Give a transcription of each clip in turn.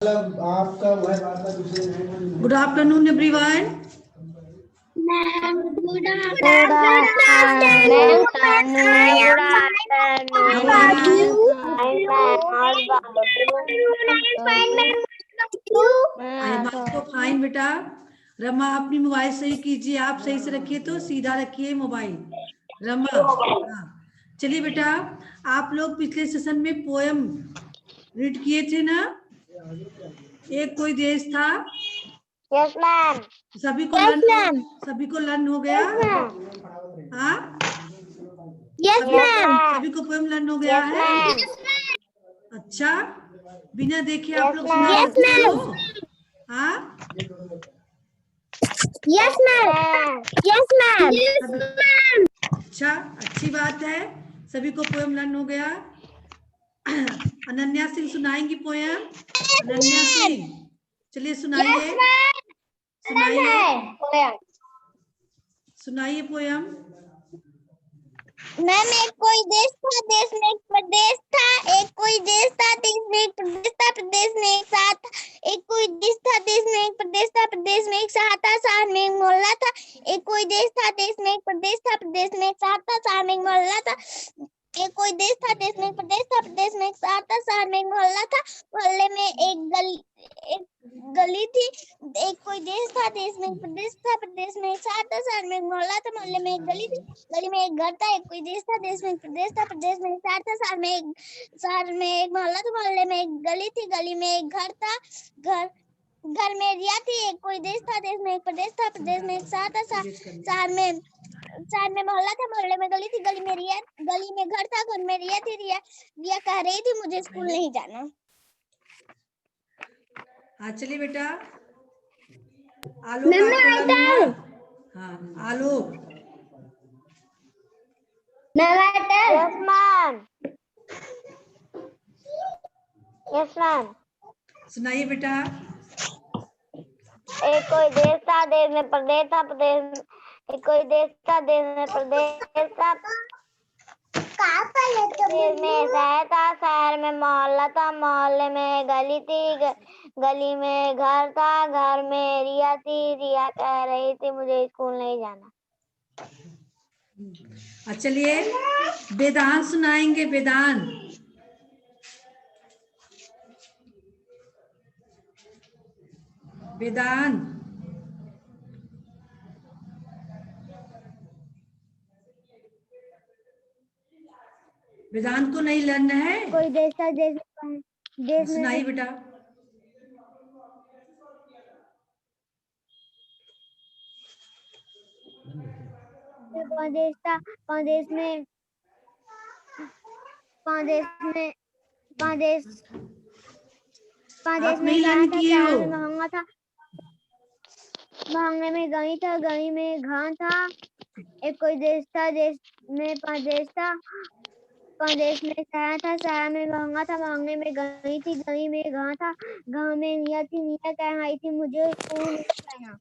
आपका good afternoon everyone. Good afternoon. I am आपको fine बेटा। रमा अपनी मोबाइल सही कीजिए, आप सही से रखिए, तो सीधा रखिए मोबाइल। रमा हाँ। चलिए बेटा, आप लोग पिछले सेशन में पोयम रीड किए थे ना, एक कोई देश था। Yes, ma'am. सभी को लर्न हो गया। हाँ Yes, ma'am. सभी को पोयम लर्न हो गया है। अच्छा, बिना देखे आप लोग सुना सकते हो? हाँ Yes, ma'am. Yes, ma'am. अच्छा, अच्छी बात है, सभी को पोयम लर्न हो गया। अनन्या सिंह सुनाएंगी पोयम। अनन्या सिंह, चलिए सुनाइए। सुनाइए पोयम। मैम, एक कोई देश था, देश में एक प्रदेश था। एक कोई देश था, देश में एक प्रदेश था, प्रदेश में एक शहर था। एक कोई देश था, देश में एक प्रदेश था, प्रदेश में एक शहर था, शहर में एक मोहल्ला था। एक कोई देश था, देश में एक प्रदेश था, प्रदेश में एक शहर था, शहर में एक मोहल्ला था। एक कोई देश था, देश में एक प्रदेश था, प्रदेश में एक शहर था, शहर में एक मोहल्ला था, मोहल्ले में एक गली थी। एक कोई देश था, देश में एक प्रदेश था, प्रदेश में एक शहर था, शहर में एक मोहल्ला था, मोहल्ले में एक गली थी, गली में एक घर था। एक कोई देश था, देश में एक प्रदेश था, प्रदेश में एक शहर था, शहर में एक मोहल्ला था, मोहल्ले में एक गली थी, गली में एक घर था, घर में रिया थी। एक कोई देश था, देश में एक प्रदेश था, प्रदेश में एक शहर था, शहर में मोहल्ला था, मोहल्ले में गली थी, गली में घर था, घर में रिया थी। रिया कह रही थी मुझे स्कूल नहीं जाना। हाँ चलिए बेटा, आलोक आपको लर्न हुआ? हाँ आलोक। Yes, ma'am. Yes, ma'am. सुनाइए बेटा। एक कोई देश था, देश में प्रदेश था, प्रदेश एक कोई देश था, देश में प्रदेश था, देश में शहर था, शहर में मोहल्ला था, मोहल्ले में गली थी, गली में घर था, घर में रिया थी। रिया कह रही थी मुझे स्कूल नहीं जाना। चलिए वेदांत सुनाएंगे। वेदांत, वेदांत वेदांत को नहीं लर्न है। कोई देश था, देश सुनाइए बेटा। देश था, देश में महंगा था, महंगे में गई था, गई में घान था। एक कोई देश था, देश में प्रदेश था, प्रदेश में शहर था, शहर में महंगा था, महंगे में गई थी, गई में घान था, गाँव में निया थी। निया कह रही थी मुझे स्कूल नहीं जाना।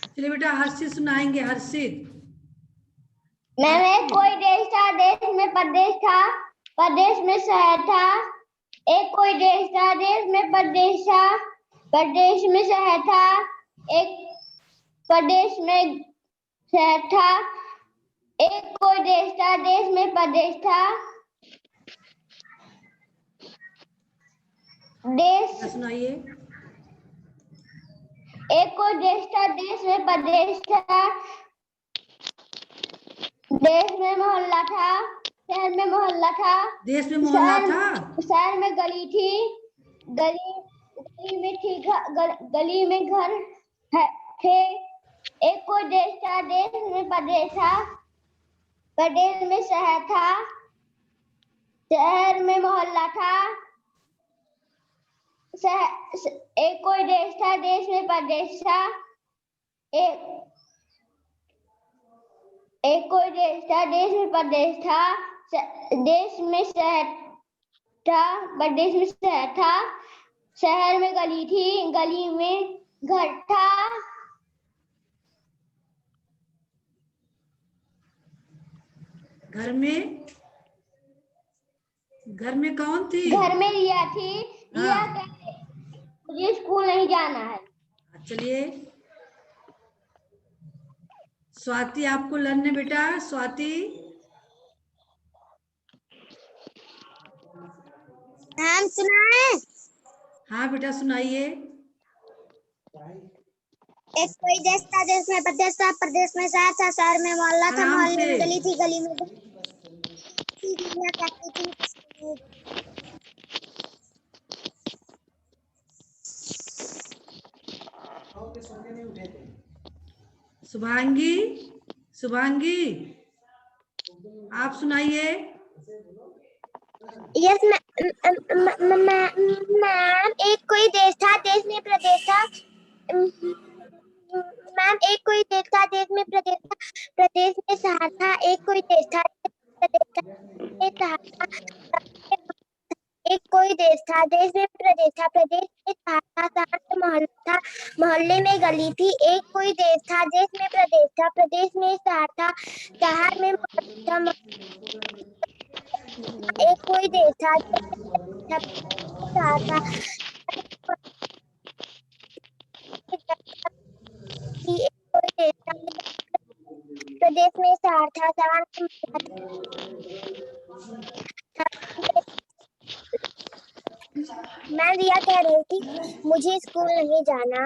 चलिए बेटा हर्षित सुनाएंगे। हर्षित। मैम, एक कोई देश था, देश में प्रदेश था, प्रदेश में शहर था। एक कोई देश था, देश में प्रदेश था, प्रदेश में शहर था। एक प्रदेश में शहर था। एक कोई देश था, देश में प्रदेश था, देश। सुनाइए। एक कोई देश था, देश में प्रदेश था, देश में मोहल्ला था, शहर में मोहल्ला था, देश में मोहल्ला था, शहर में गली थी, गली में थी, गली में घर थे। एक कोई देश था, देश में प्रदेश था, प्रदेश में शहर था, शहर में मोहल्ला था। एक कोई देश था, देश में प्रदेश था, एक कोई देश था, देश में प्रदेश था, देश में शहर था, प्रदेश में शहर था, शहर में गली थी, गली में घर था। घर में कौन थी? घर में रिया थी। रिया चलिए स्वाति, आपको लर्न है बेटा। स्वाति, मैम सुनाए? हाँ बेटा सुनाइए। एक कोई देश था, देश में प्रदेश था, प्रदेश में शहर था, शहर में मोहल्ला था, आराम मोहल्ले से। में गली थी, गली में गलियां कहती थी। शुभांगी, शुभांगी आप सुनाइए। यस मैम, एक कोई देश था, देश में प्रदेश था। मैम, एक कोई देश था, देश में प्रदेश था, प्रदेश में शहर था। एक कोई देश था, प्रदेश था, शहर था। एक कोई देश था, देश में प्रदेश था, प्रदेश में शहर था, शहर में मोहल्ला था, मोहल्ले में गली थी। एक कोई देश था, देश में प्रदेश था, प्रदेश में शहर था, शहर में मोहल्ला था। एक कोई देश था, देश में प्रदेश था, शहर था, एक कोई देश था, प्रदेश में शहर था, शहर में मैं रिया कह रही थी मुझे स्कूल नहीं जाना।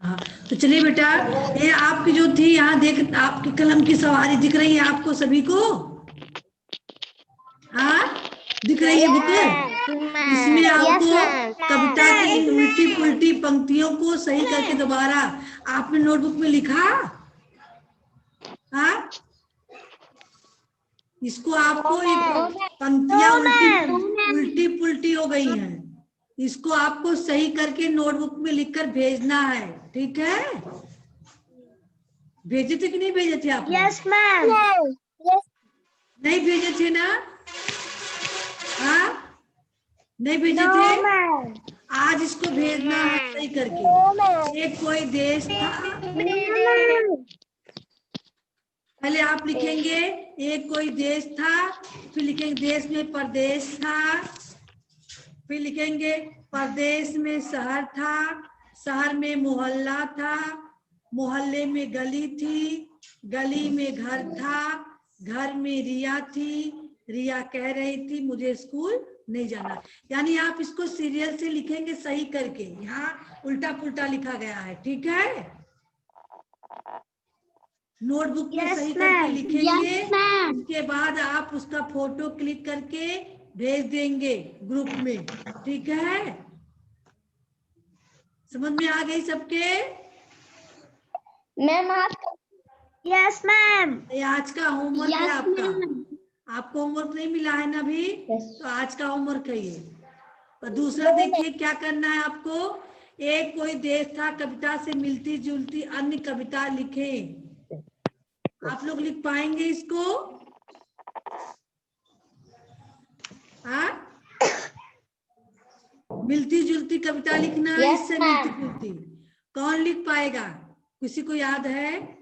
हाँ तो चलिए बेटा, ये आपकी जो थी यहाँ देख, आपकी कलम की सवारी दिख रही है आपको सभी को? हाँ दिख रही है बुक? इसमें आपको कविता की उल्टी पुल्टी पंक्तियों को सही करके दोबारा आपने नोटबुक में लिखा। हाँ इसको आपको एक पंक्तियां उल्टी पुल्टी हो गई हैं, इसको आपको सही करके नोटबुक में लिखकर भेजना है, ठीक है? भेजे थे कि नहीं भेजे थे आपने? Yes ma'am. यस नहीं भेजे थे ना? हाँ नहीं भेजे थे? मैम। आज इसको भेजना है सही करके। एक कोई देश था, पहले आप लिखेंगे एक कोई देश था, फिर लिखेंगे देश में प्रदेश था, फिर लिखेंगे प्रदेश में शहर था, शहर में मोहल्ला था, मोहल्ले में गली थी, गली में घर था, घर में रिया थी, रिया कह रही थी मुझे स्कूल नहीं जाना। यानी आप इसको सीरियल से लिखेंगे सही करके, यहाँ उल्टा पुल्टा लिखा गया है, ठीक है? नोटबुक में सही करके लिखेंगे, उसके बाद आप उसका फोटो क्लिक करके भेज देंगे ग्रुप में, ठीक है? समझ में आ गई सबके? मैम आप यस मैम। ये आज का होमवर्क है आपका। आपको होमवर्क नहीं मिला है ना अभी? तो आज का होमवर्क है ये। और दूसरा देखिए क्या करना है आपको, एक कोई देश था कविता से मिलती जुलती अन्य कविता लिखें। आप लोग लिख पाएंगे इसको? हाँ मिलती जुलती कविता लिखना है, इससे मिलती जुलती। कौन लिख पाएगा? किसी को याद है?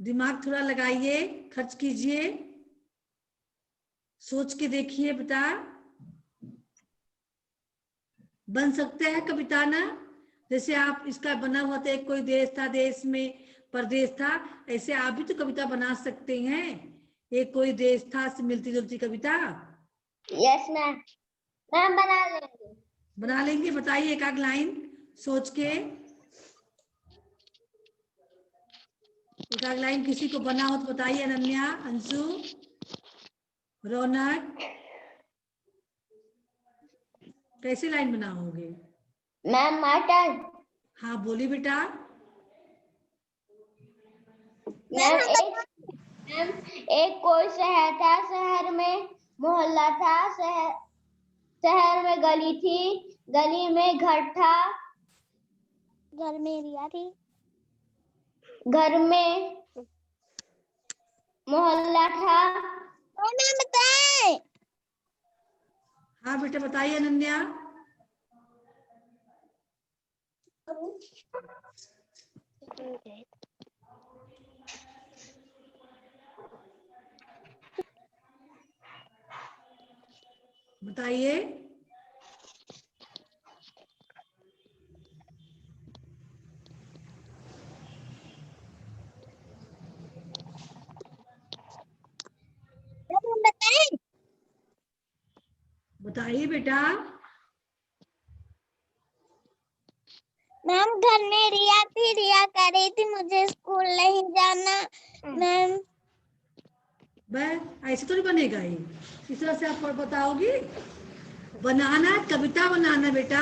दिमाग थोड़ा लगाइए, खर्च कीजिए, सोच के देखिए बेटा, बन सकते हैं कविता ना? जैसे आप इसका बना हुआ था एक कोई देश था, देश में प्रदेश था, ऐसे आप भी तो कविता बना सकते हैं। एक कोई देश था से मिलती जुलती कविता। Yes ma'am. मैम बना लेंगे। बना लेंगे? बताइए एक आध लाइन सोच के, एक आध लाइन किसी को बना हो तो बताइए। अनन्या, अंशु, रौनक, कैसे लाइन बनाओगे? Ma'am my turn. हाँ बोली बेटा। मैम एक कोई शहर था, शहर में मोहल्ला था, शहर में गली थी, गली में घर था, घर में रिया थी, घर में मोहल्ला था। मैम बताए। हाँ बेटा बताइए अनन्या। बताइए। बताइए बेटा। मैम घर में रिया थी, रिया कह रही थी मुझे स्कूल नहीं जाना। मैम बस ऐसे तो नहीं बनेगा ये, इस तरह से आप बताओगी। बनाना कविता बनाना बेटा,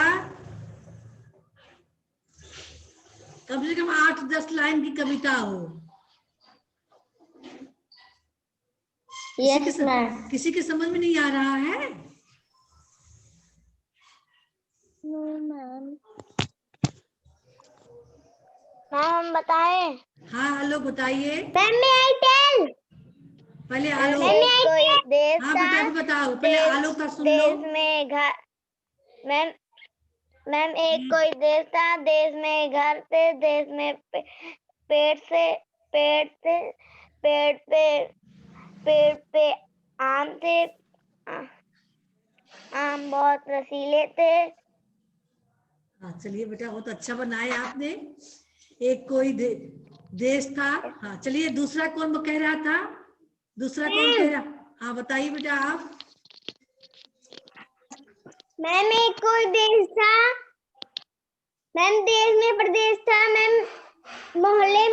कम से कम 8-10 लाइन की कविता हो। किसी के समझ में नहीं आ रहा है? मैम हम बताएं? हाँ हेलो बताइए। मैम मैं आई टेल। पहले आलोक। कोई देश हाँ था, बेटा अभी बताओ, पहले आलोक का सुन लो। देश में घर। मैम मैम एक कोई देश था, देश में घर थे, देश में पेड़ पे आम थे, आम बहुत रसीले थे। हाँ चलिए बेटा बहुत अच्छा बनाए आपने। एक कोई देश था। हाँ चलिए दूसरा कौन कह रहा था? दूसरा कौन कह रहा? हाँ बताइए बेटा आप। मैम एक कोई देश था, मैम देश में प्रदेश था, मैम मोहल्ले,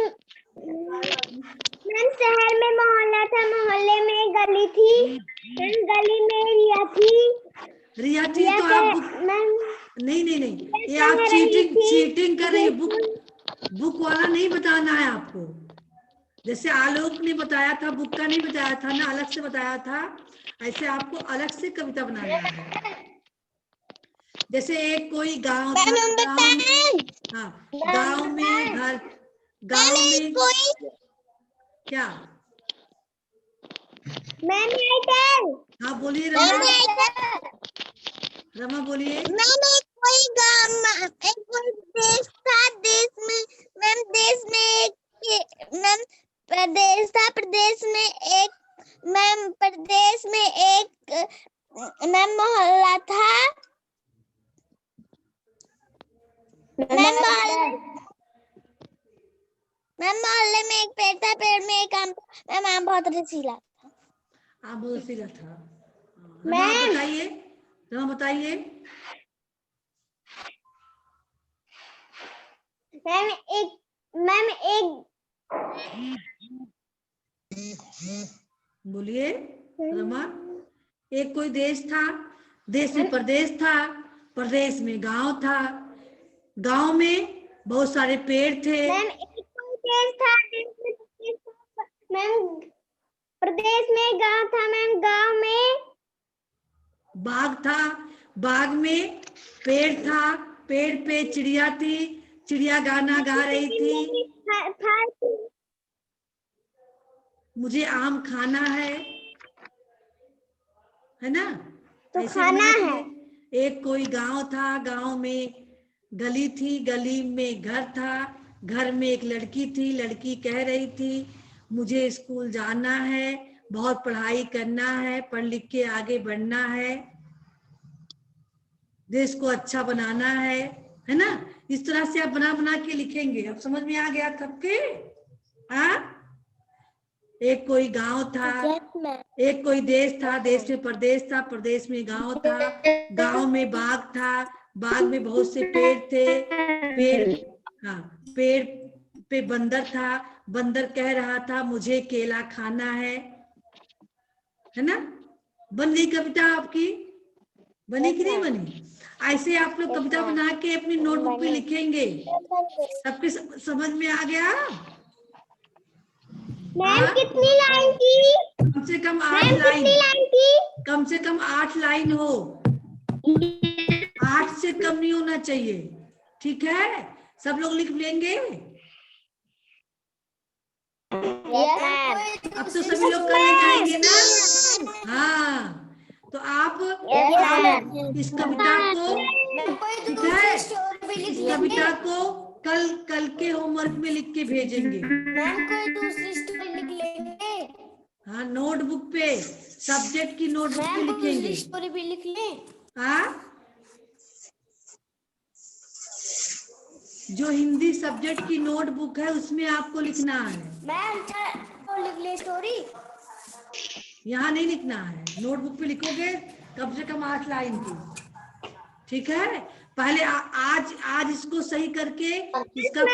मैम शहर में मोहल्ला था, मोहल्ले में गली थी, मैम गली में रिया थी। रिया थी तो आप नहीं ये आप चीटिंग कर रही है। बुक वाला नहीं बताना है आपको। जैसे आलोक ने बताया था, बुक का नहीं बताया था ना, अलग से बताया था। ऐसे आपको अलग से कविता बनाना है। जैसे एक कोई गांव था, गांव में, हाँ गांव में घर, गांव में कोई क्या? हाँ बोलिए रमा बोलिए। मैम एक कोई गांव, एक कोई देश था, देश में मैम देश में एक मैम प्रदेश था, प्रदेश में एक मैम प्रदेश में एक मैम मोहल्ला था, मैम मोहल्ले में एक पेड़ था, पेड़ में एक आम, मैम आम बहुत रसीला था। आप बहुत सीधा था। रमा बताइए, रमा बताइए। मैम एक बोलिए रमा। एक कोई देश था, देश में प्रदेश था, प्रदेश में गांव था, गांव में बहुत सारे पेड़ थे। मैम एक कोई देश था, देश में प्रदेश था, मैम प्रदेश में गांव था, मैम गांव में बाग था, बाग में पेड़ था, पेड़ पे चिड़िया थी, चिड़िया गाना गा रही थी। मुझे आम खाना है ना? तो ऐसे खाना बनाना है। एक कोई गांव था, गांव में गली थी, गली में घर था, घर में एक लड़की थी, लड़की कह रही थी मुझे स्कूल जाना है, बहुत पढ़ाई करना है, पढ़ लिख के आगे बढ़ना है, देश को अच्छा बनाना है ना? इस तरह से आप बना बना के लिखेंगे। अब समझ में आ गया सबके? हाँ एक कोई गांव था, एक कोई देश था, देश में प्रदेश था, प्रदेश में गांव था, गांव में बाग था, बाग में बहुत से पेड़ थे, पेड़, हाँ पेड़ पे बंदर था, बंदर कह रहा था मुझे केला खाना है ना? बन गई कविता आपकी? बनी कि नहीं बनी? ऐसे आप लोग कविता बना के अपनी नोटबुक पे लिखेंगे। सबके समझ में आ गया? मैम कितनी लाइन की? कम से कम 8 लाइन। कम से कम 8 लाइन हो, 8 से कम नहीं होना चाहिए। ठीक है? सब लोग लिख लेंगे? अब तो सभी लोग कल लिखाएंगे ना? हाँ तो आप इस कविता को, ठीक है, इस कविता को कल के होमवर्क में लिख के भेजेंगे। मैम कोई दूसरी स्टोरी लिख लेंगे? हाँ नोटबुक पे, सब्जेक्ट की नोटबुक पे लिखेंगे। स्टोरी भी लिख लें? हाँ जो हिंदी सब्जेक्ट की नोटबुक है उसमें आपको लिखना है। मैम लिख ले स्टोरी? यहाँ नहीं लिखना है, नोटबुक पे लिखोगे कम से कम 8 लाइन की। ठीक है, पहले आज इसको सही करके इसका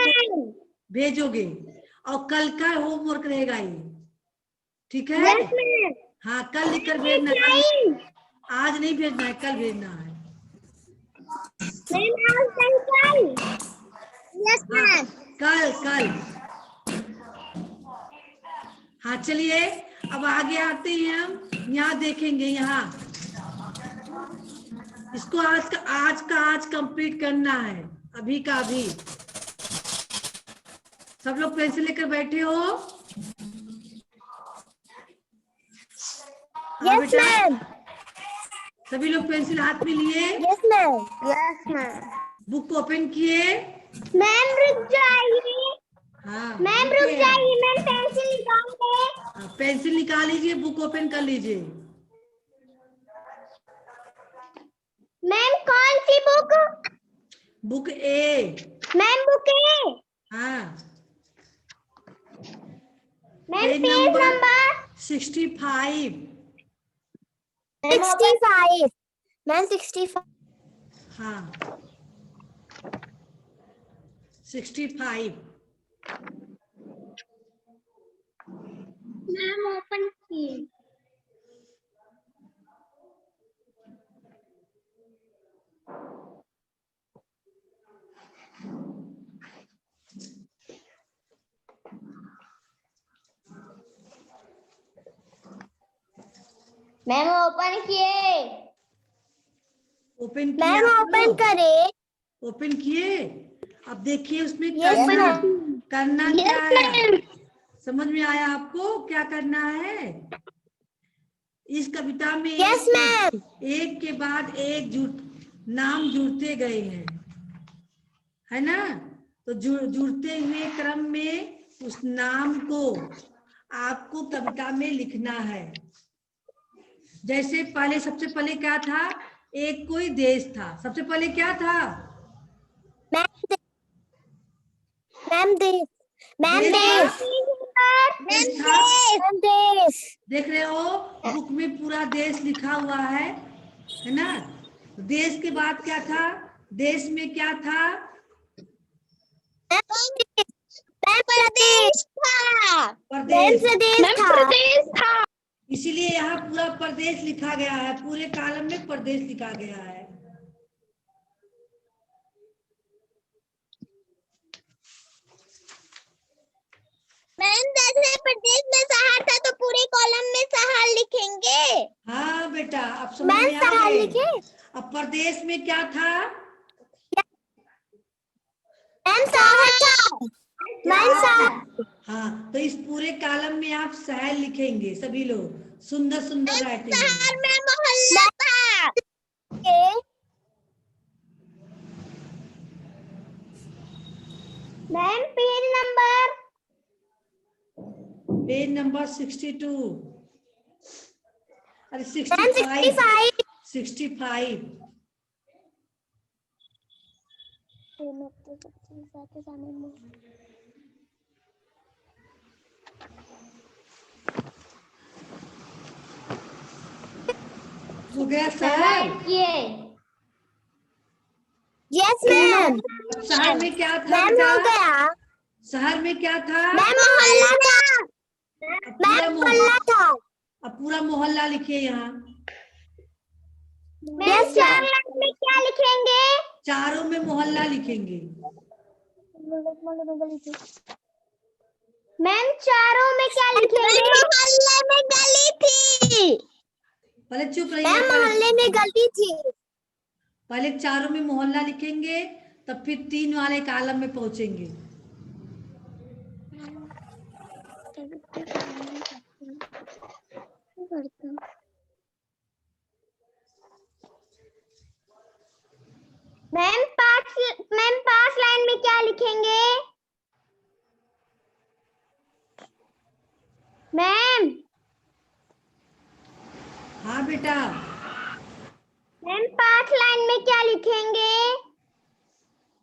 भेजोगे और कल का होमवर्क रहेगा ये। ठीक है, हाँ कल लिखकर भेजना, आज नहीं भेजना है, कल भेजना है। हाँ, कल। हाँ चलिए, अब आगे आते हैं हम। यहाँ देखेंगे, यहाँ इसको आज कंप्लीट करना है, अभी का अभी। सब लोग पेंसिल लेकर बैठे हो? हाँ बेटा, सभी लोग पेंसिल हाथ में लिए? Yes ma'am. बुक ओपन किए? मैम रुक जाइए। हाँ मैम रुक जाइए, मैम पेंसिल निकाल दे। पेंसिल निकाल लीजिए, बुक ओपन कर लीजिए। मैम कौन सी बुक? बुक ए। मैम बुक ए। हाँ, मैम पेज नंबर 65। 65। मैम 65। हाँ 65। मैम ओपन किए। मैम ओपन किए। ओपन किया? मैम ओपन करे। ओपन किए? अब देखिए उसमें यस करना क्या है, समझ में आया आपको क्या करना है? इस कविता में यस मैम। एक के बाद एक नाम जुड़ते गए हैं, है ना? तो जुड़ते हुए क्रम में उस नाम को आपको कविता में लिखना है। जैसे पहले, सबसे पहले क्या था? एक कोई देश था। सबसे पहले क्या था? देश। देख रहे हो, बुक में पूरा देश लिखा हुआ है ना? देश के बाद क्या था? देश में क्या था? प्रदेश था। प्रदेश था। इसीलिए यहाँ पूरा प्रदेश लिखा गया है, पूरे कॉलम में प्रदेश लिखा गया है। मैम जैसे प्रदेश में शहर था तो पूरे कॉलम में शहर लिखेंगे। हाँ बेटा, अब समझ में आ गए। अब प्रदेश में क्या था? शहर था। हाँ, तो इस पूरे कॉलम में आप शहर लिखेंगे सभी लोग, सुंदर सुंदर राइटिंग। शहर में मोहल्ला था। Ma'am page number 62। अरे 65। 65। हो गया शहर? Yes ma'am. शहर में क्या था? मैम हो गया। शहर में क्या था? मैम मोहल्ला था। मैम मोहल्ला था। अब पूरा मोहल्ला लिखिए यहाँ। मैम चार लाइन में क्या लिखेंगे? चारों में मोहल्ला लिखेंगे। मैम चारों में क्या लिखेंगे? मोहल्ले में गली थी। पहले चुप रहिए। मैम मोहल्ले में गली थी। पहले चारों में मोहल्ला लिखेंगे, तब फिर 3 वाले कॉलम में पहुंचेंगे। मैम 5 लाइन में क्या लिखेंगे? मैम। हाँ बेटा। मैम 5 लाइन में क्या लिखेंगे?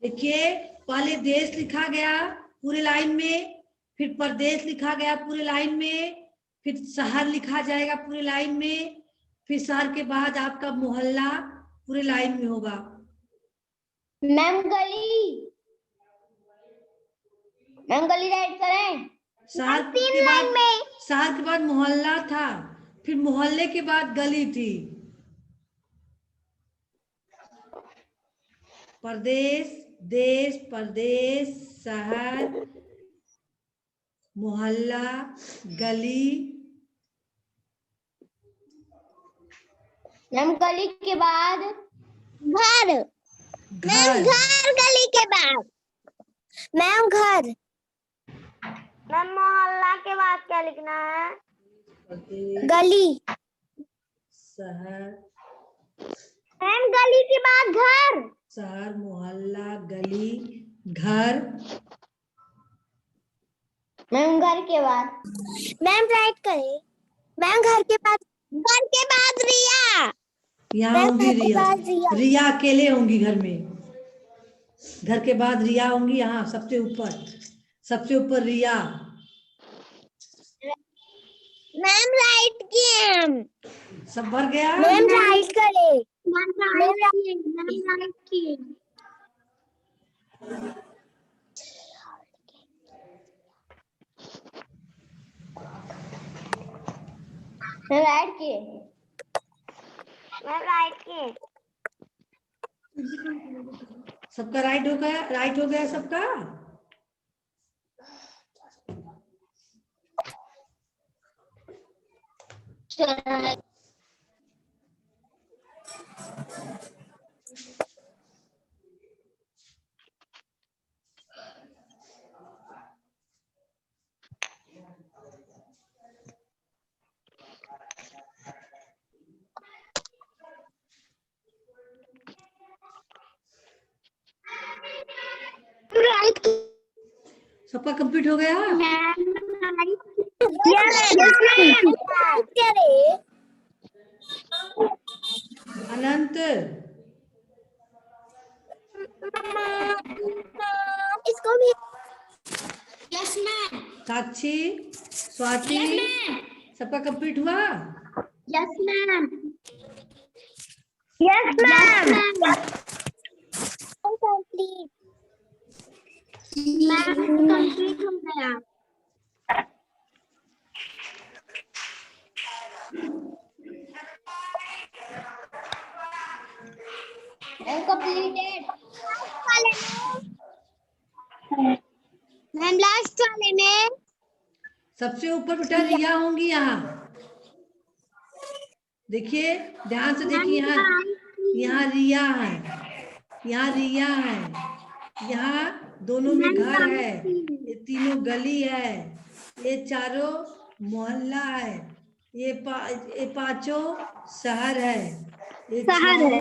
देखिए, पहले देश लिखा गया पूरे लाइन में, फिर प्रदेश लिखा गया पूरे लाइन में, फिर शहर लिखा जाएगा पूरे लाइन में, फिर शहर के बाद आपका मोहल्ला पूरे लाइन में होगा। मैम गली राइट करें। शहर के बाद मोहल्ला था, फिर मोहल्ले के बाद गली थी। प्रदेश, देश, प्रदेश, शहर, मोहल्ला, गली। मैम गली के बाद घर। मैम घर गली के बाद मैम घर। मैम मोहल्ला के बाद क्या लिखना है? गली। शहर। मैम गली के बाद घर। शहर, मोहल्ला, गली, घर। मैम घर के बाद मैम राइट करें। मैम घर के बाद रिया। यहाँ होंगी रिया। रिया अकेले होंगी घर में। घर के बाद रिया होंगी, यहाँ सबसे ऊपर रिया। मैम राइट किए हम। सब भर गया। मैम राइट करें। मैम राइट किए। सबका राइट हो गया सबका। सबका कंप्लीट हो गया। अनंत, इसको भी। साक्षी, स्वाति, सबका कंप्लीट हुआ। Yes ma'am. Complete. Ma'am complete हो गया। कंप्लीटेड। मैम लास्ट वाले में सबसे ऊपर बेटा रिया होंगी यहाँ। देखिए ध्यान से देखिए, यहाँ रिया है, यहाँ रिया है, यहाँ दोनों में घर है, ये तीनों गली है, ये चारों मोहल्ला है, ये पांचों शहर है, ये छह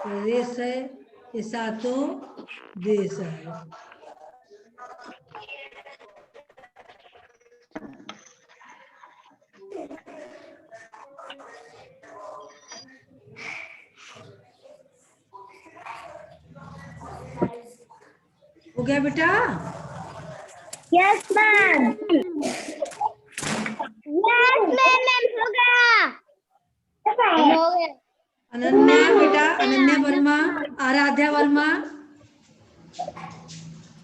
प्रदेश है, ये सातों देश है। हो गया बेटा? Yes ma'am. यस मैम हो गया। अनन्या बेटा, अनन्या वर्मा, आराध्या वर्मा,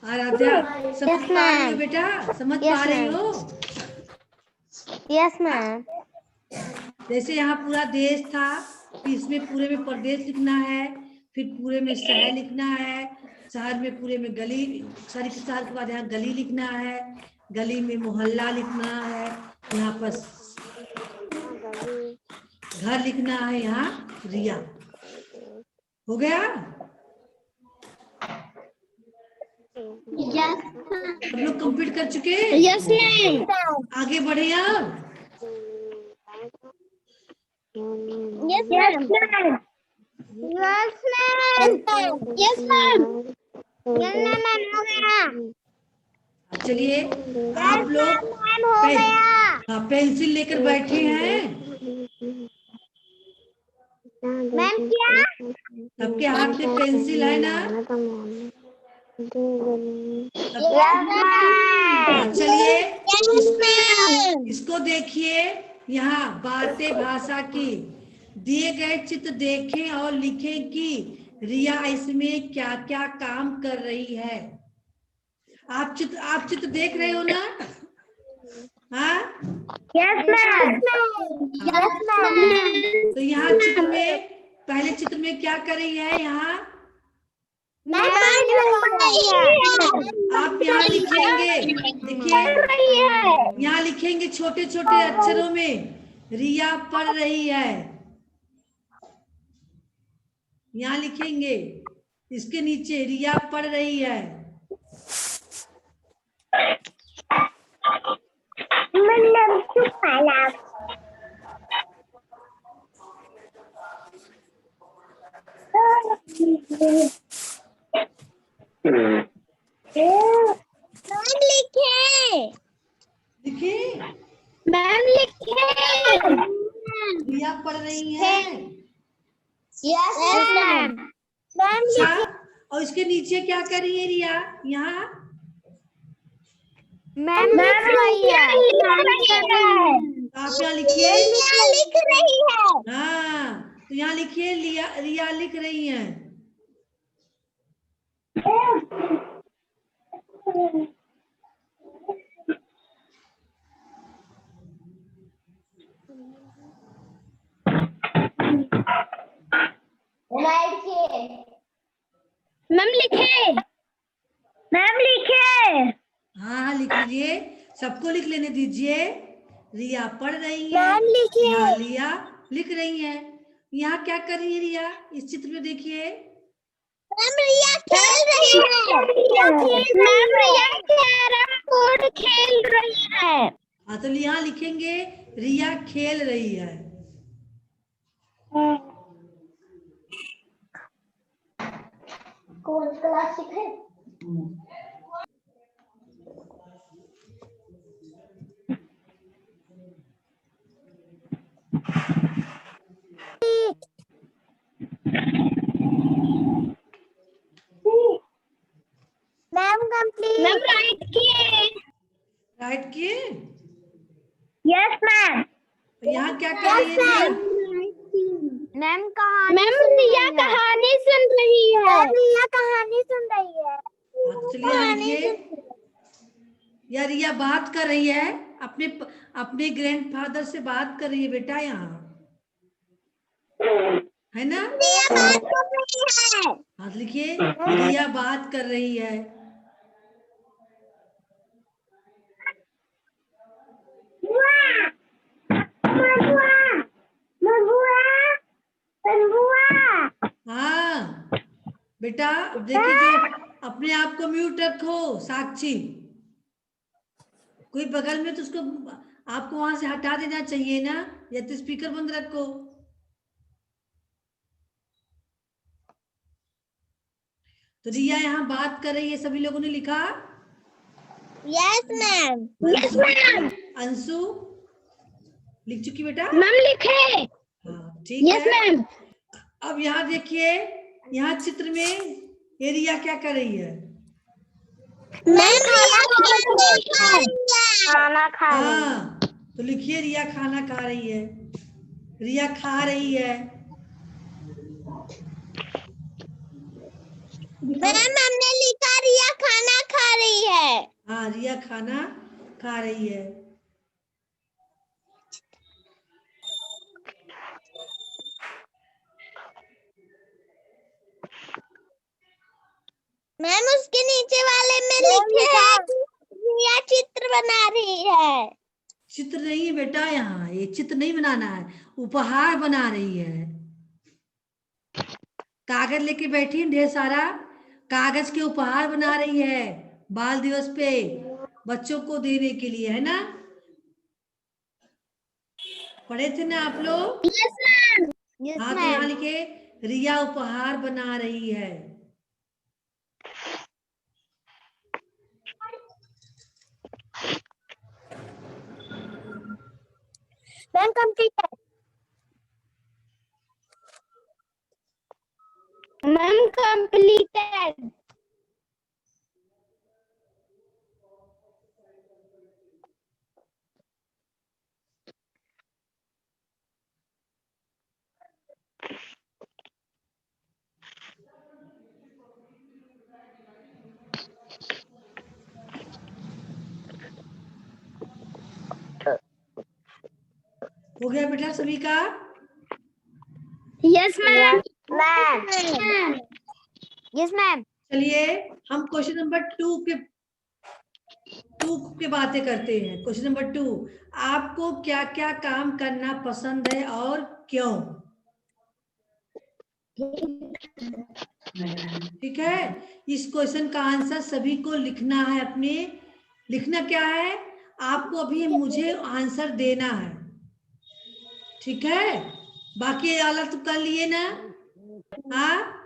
आराध्या समझ पा रही हो बेटा? समझ पा रही हो? Yes ma'am. जैसे यहाँ पूरा देश था, फिर इसमें पूरे में प्रदेश लिखना है, फिर पूरे में शहर लिखना है, शहर में पूरे में गली, शहर के बाद यहाँ गली लिखना है, गली में मोहल्ला लिखना है, यहाँ पर घर लिखना है, यहाँ रिया। हो गया? यस सब लोग कंप्लीट कर चुके? Yes ma'am. आगे बढ़े आप। Yes ma'am. Yes ma'am. Yes ma'am. Yes ma'am हो गया। चलिए आप लोग पेंसिल लेकर बैठे हैं। मैम क्या? सबके हाथ में पेंसिल है ना? चलिए इसको देखिए, यहाँ बातें भाषा की दिए गए चित्र देखें और लिखें कि रिया इसमें क्या क्या काम कर रही है। आप चित्र देख रहे हो ना? हाँ, Yes, ma'am. Yes, ma'am. तो यहाँ चित्र में, पहले चित्र में क्या कर रही है? यहाँ मैम आप यहाँ लिखेंगे, देखिए यहाँ लिखेंगे छोटे छोटे अक्षरों में, रिया पढ़ रही है। यहाँ लिखेंगे, इसके नीचे रिया पढ़ रही है। लिखे, मैम लिखे। रिया पढ़ रही है। Yes ma'am. मैम अच्छा, और इसके नीचे क्या कर रही है रिया? यहाँ मैम लिख रही है। आप यहाँ लिखिए। रिया लिख रही है। हाँ, तो यहाँ लिखिए रिया लिख रही है। मैम लिखे। मैम लिखे। हाँ हाँ, लिख लीजिए, सबको लिख लेने दीजिए। रिया पढ़ रही है, मैम लिखिए। यहाँ रिया लिख रही है। यहाँ क्या कर रही है रिया? इस चित्र में देखिए। मैम रिया खेल रही है। मैम रिया कैरम बोर्ड खेल रही है। हाँ, तो यहाँ लिखेंगे रिया खेल रही है। कौन क्लास है? Ma'am complete. मैम राइट किए। राइट किए? Yes ma'am. तो यहाँ क्या कर रही है रिया? मैम कहानी। मैम रिया कहानी सुन रही है। मैम रिया कहानी सुन रही है। हाँ, तो चलिए यहाँ लिखिए, या रिया बात कर रही है, अपने अपने ग्रैंडफादर से बात कर रही है बेटा, यहाँ है ना? रिया बात कर रही है। हाँ, तो लिखिए रिया बात कर रही है। हाँ बेटा, अब देखिए, जो अपने आप को म्यूट रखो साक्षी, कोई बगल में तो उसको आपको वहां से हटा देना चाहिए ना, या तो स्पीकर बंद रखो। तो रिया यहाँ बात कर रही है, सभी लोगों ने लिखा? Yes ma'am. Yes ma'am. Anshu लिख चुकी बेटा? मैम लिखे। हाँ, ठीक यस है। मैम। अब यहाँ देखिए, यहाँ चित्र में ये रिया क्या कर रही है? मैम खाना खा रही है। हाँ, तो लिखिए रिया खाना खा रही है। रिया खा रही है। मैम हमने लिखा रिया खाना खा रही है। हाँ, रिया खाना खा रही है। मैम उसके नीचे वाले में लिखे है कि रिया चित्र बना रही है। चित्र नहीं है बेटा, यहाँ ये चित्र नहीं बनाना है, उपहार बना रही है। कागज लेके बैठी ढेर सारा, कागज के उपहार बना रही है बाल दिवस पे बच्चों को देने के लिए, है ना? पढ़े थे ना आप लोग? Yes ma'am. हाँ, तो यहाँ लिखे रिया उपहार बना रही है। मैम कंप्लीट है। Ma'am completed. हो गया बेटा सभी का? Yes ma'am. Yes ma'am. चलिए हम क्वेश्चन नंबर 2 के बातें करते हैं। क्वेश्चन नंबर 2, आपको क्या क्या काम करना पसंद है और क्यों? ठीक है, इस क्वेश्चन का आंसर सभी को लिखना है। अपने लिखना क्या है, आपको अभी मुझे आंसर देना है। ठीक है, बाकी वाला तो कर लिए ना? हाँ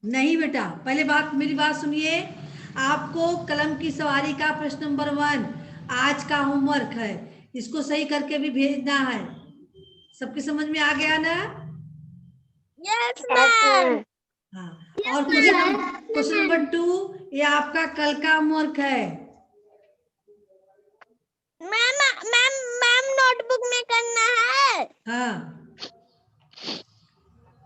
नहीं बेटा, पहले मेरी बात सुनिए। आपको कलम की सवारी का प्रश्न नंबर 1 आज का होमवर्क है, इसको सही करके भी भेजना है। सबके समझ में आ गया ना? Yes ma'am. हाँ, और क्वेश्चन नंबर 2 ये आपका कल का होमवर्क है। मैम मैम मैम नोटबुक में करना है। हाँ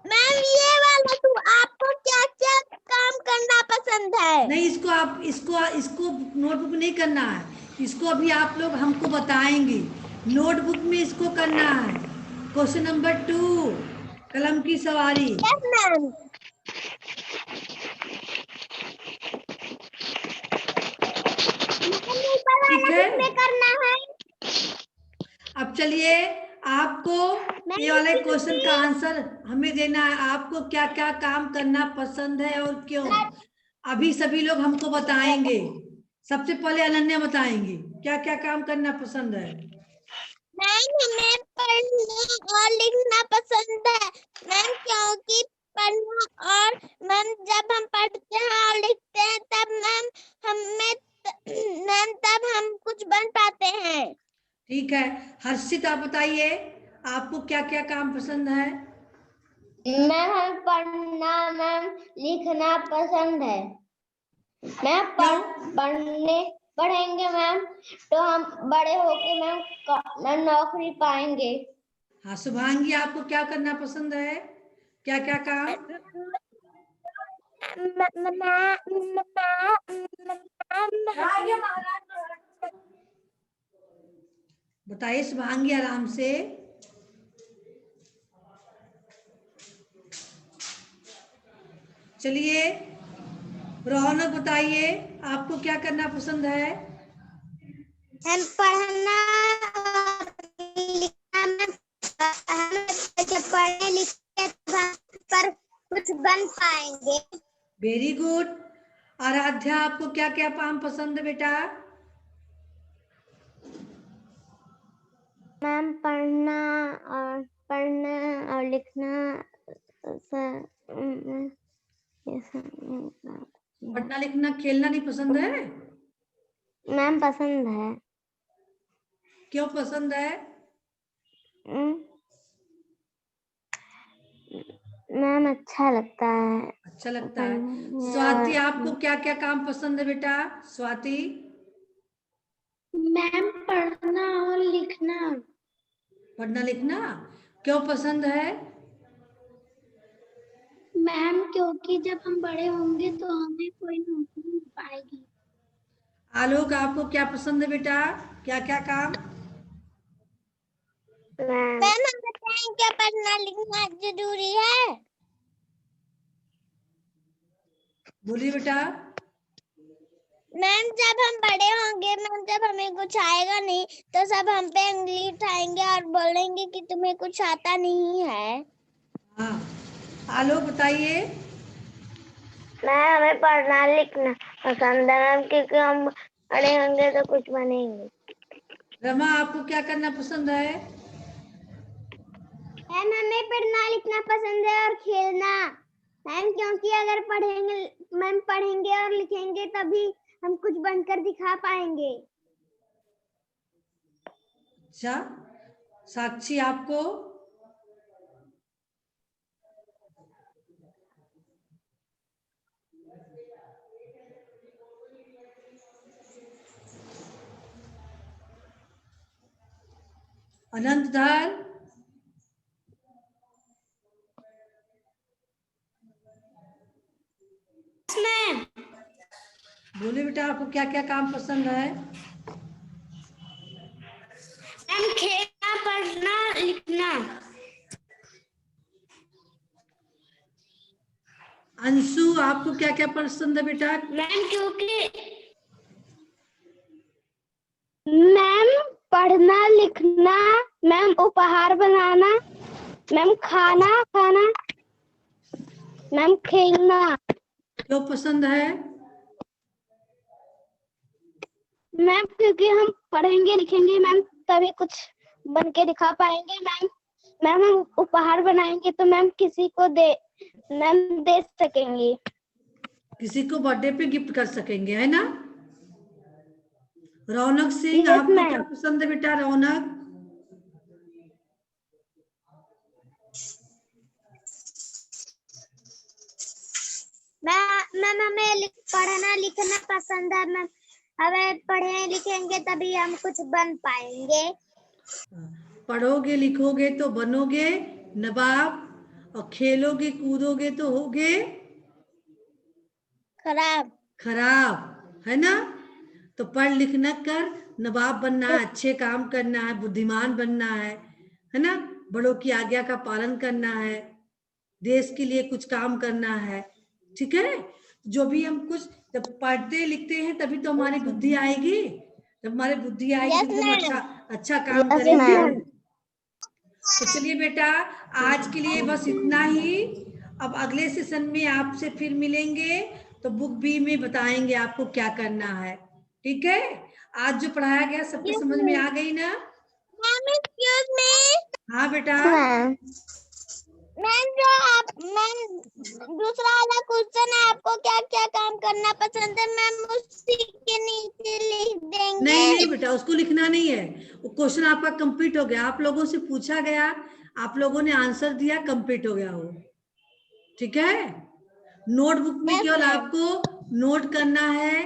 मैम ये वाला तो आपको क्या क्या काम करना पसंद है? नहीं, इसको नोटबुक नहीं करना है, इसको अभी आप लोग हमको बताएंगे। नोटबुक में इसको करना है। क्वेश्चन नंबर 2 कलम की सवारी। Yes ma'am. ठीक है, में करना है। अब चलिए आपको ये वाले क्वेश्चन का आंसर हमें देना है। आपको क्या क्या काम करना पसंद है और क्यों? अभी सभी लोग हमको बताएंगे। सबसे पहले अनन्या बताएंगी क्या क्या काम करना पसंद है। मैम हमें पढ़ना और लिखना पसंद है मैम, क्योंकि पढ़ना और मैम जब हम पढ़ते हैं और लिखते हैं तब मैम तब हम कुछ बन पाते हैं। ठीक है, हर्षित आप बताइए आपको क्या क्या काम पसंद है? मैम हमें पढ़ना मैम लिखना पसंद है। मैम पढ़ेंगे मैम तो हम बड़े होके मैम नौकरी पाएंगे। हाँ शुभांगी, आपको क्या करना पसंद है? क्या क्या काम? बताइए शुभांगी आराम से। चलिए रौनक बताइए आपको क्या करना पसंद है? हम पढ़ना और लिखना में हम जब पढ़ने लिखे पर कुछ बन पाएंगे। Very good. आराध्या आपको क्या क्या काम पसंद है बेटा? मैम पढ़ना और लिखना पढ़ना लिखना खेलना नहीं पसंद है? मैम पसंद है। क्यों पसंद है? मैम अच्छा लगता है। अच्छा लगता है। स्वाति आपको क्या क्या काम पसंद है बेटा? स्वाति मैम पढ़ना और लिखना। पढ़ना लिखना क्यों पसंद है? मैम क्योंकि जब हम बड़े होंगे तो हमें कोई नौकरी मिल पाएगी। आलोक आपको क्या पसंद है बेटा? क्या क्या काम? मैम हम बताएं क्या पढ़ना लिखना जरूरी है? बोलिए बेटा। मैम जब हम बड़े होंगे मैम जब हमें कुछ आएगा नहीं तो सब हम पे उंगली उठाएंगे और बोलेंगे कि तुम्हें कुछ आता नहीं है। हाँ आलोक बताइए। मैम हमें पढ़ना लिखना पसंद है मैम, क्योंकि हम बड़े होंगे तो कुछ बनेंगे। रमा आपको क्या करना पसंद है? मैम हमें पढ़ना लिखना पसंद है और खेलना मैम, क्योंकि अगर पढ़ेंगे और लिखेंगे तभी हम कुछ बनकर दिखा पाएंगे। अच्छा, साक्षी आपको? अनंतधर मैम बोलिए बेटा आपको क्या क्या काम पसंद है? मैम खेलना, पढ़ना, लिखना। अंशु, आपको क्या क्या पसंद है बेटा? मैम क्योंकि मैम पढ़ना, लिखना, मैम उपहार बनाना, मैम खाना खाना, मैम खेलना। क्यों पसंद है? मैम क्योंकि हम पढ़ेंगे लिखेंगे मैम तभी कुछ बन के दिखा पाएंगे मैम। मैम हम उपहार बनाएंगे तो मैम किसी को दे सकेंगे। किसी को बर्थडे पे गिफ्ट कर सकेंगे, है ना? रौनक सिंह, यस आपको क्या मैम। पसंद है बेटा? रौनक, मैम हमें पढ़ना लिखना पसंद है मैम। हमें पढ़े लिखेंगे तभी हम कुछ बन पाएंगे। पढ़ोगे लिखोगे तो बनोगे नवाब, और खेलोगे कूदोगे तो होगे खराब। खराब, है ना? तो पढ़ लिखना कर, नवाब बनना है, अच्छे काम करना है, बुद्धिमान बनना है ना? बड़ों की आज्ञा का पालन करना है, देश के लिए कुछ काम करना है, ठीक है? जो भी हम कुछ जब पढ़ते लिखते हैं तभी तो हमारी बुद्धि आएगी। जब हमारी बुद्धि आएगी यस तभी तो हम मैम। अच्छा काम यस करेंगे। मैम। तो चलिए बेटा, आज के लिए बस इतना ही। अब अगले सेशन में आपसे फिर मिलेंगे तो बुक बी में बताएंगे आपको क्या करना है, ठीक है? आज जो पढ़ाया गया सबके यस समझ में आ गई ना? मैम। Excuse me. हाँ बेटा। मैम जो आप मैम दूसरा वाला क्वेश्चन है, आपको क्या क्या काम करना पसंद है मैम उसी के नीचे लिख देंगे। नहीं नहीं बेटा, उसको लिखना नहीं है, वो क्वेश्चन आपका कंप्लीट हो गया, आप लोगों से पूछा गया, आप लोगों ने आंसर दिया, कंप्लीट हो गया वो, ठीक है? नोटबुक में Yes, केवल ma'am. आपको नोट करना है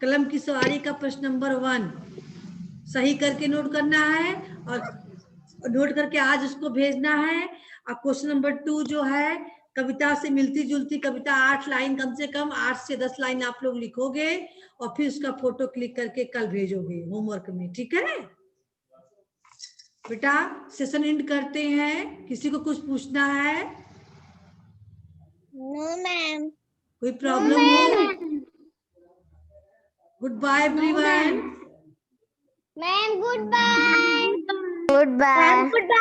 कलम की सवारी का प्रश्न नंबर 1 सही करके नोट करना है, और नोट करके आज उसको भेजना है। और क्वेश्चन नंबर 2 जो है कविता से मिलती जुलती कविता, 8 लाइन, कम से कम 8 से 10 लाइन आप लोग लिखोगे और फिर उसका फोटो क्लिक करके कल भेजोगे होमवर्क में, ठीक है बेटा? सेशन एंड करते हैं। किसी को कुछ पूछना है? No, ma'am. कोई No, प्रॉब्लम हो? ma'am. Good bye No, everyone. ma'am. Ma'am, goodbye. Goodbye. Ma'am, goodbye.